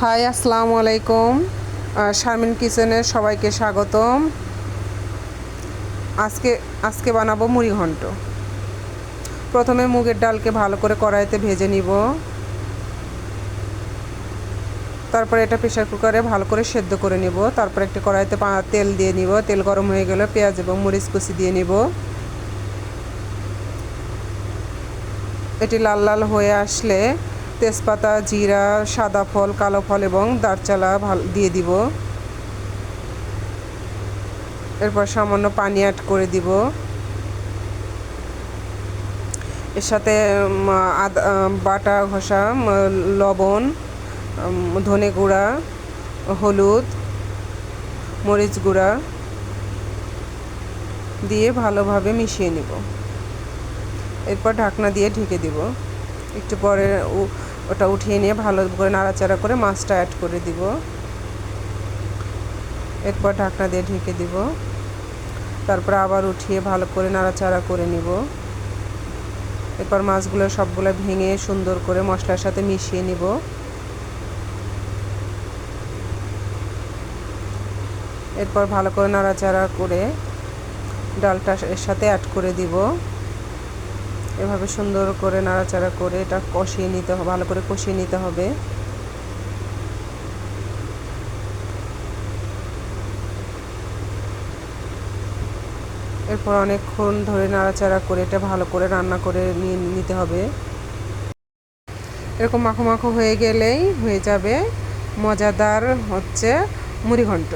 High, আসসালামু আলাইকুম। শারমিন কিচেনের সবাইকে স্বাগতম। আজকে আজকে বানাবো মুড়ি ঘন্ট। প্রথমে মুগের ডালকে ভালো করে কড়াইতে ভেজে নিব। তারপরে এটা প্রেসার কুকারে ভালো করে সেদ্ধ করে নিব। তারপর একটা কড়াইতে তেল দিয়ে নিব। তেল গরম হয়ে গেলে পেঁয়াজ এবং মরিচ কুচি দিয়ে নিব। এটি লাল লাল হয়ে আসলে তেজপাতা, জিরা, সাদা ফল, কালো ফল এবং দারচালা দিয়ে দিব। এরপর সামান্য পানি অ্যাড করে দিব। এর সাথে আদা বাটা ঘষা লবণ, ধনে গুঁড়া, হলুদ, মরিচ গুঁড়া দিয়ে ভালোভাবে মিশিয়ে নিব। এরপর ঢাকনা দিয়ে ঢেকে দিব। একটু পরে ওটা উঠিয়ে নিয়ে ভালো করে নাড়াচাড়া করে মাছটা অ্যাড করে দিব। এরপর ঢাকনা দিয়ে ঢেকে দিব। তারপর আবার উঠিয়ে ভালো করে নাড়াচাড়া করে নিব। এরপর মাছগুলো সবগুলো ভেঙে সুন্দর করে মশলার সাথে মিশিয়ে নিব। এরপর ভালো করে নাড়াচাড়া করে ডালটা এর সাথে অ্যাড করে দিব। এভাবে সুন্দর করে নাড়াচাড়া করে এটা কষিয়ে নিতে হবে, ভালো করে কষিয়ে নিতে হবে। এরপর অনেকক্ষণ ধরে নাড়াচাড়া করে এটা ভালো করে রান্না করে নিতে হবে। এরকম মাখো মাখো হয়ে গেলেই হয়ে যাবে মজাদার মুড়ি ঘন্ট।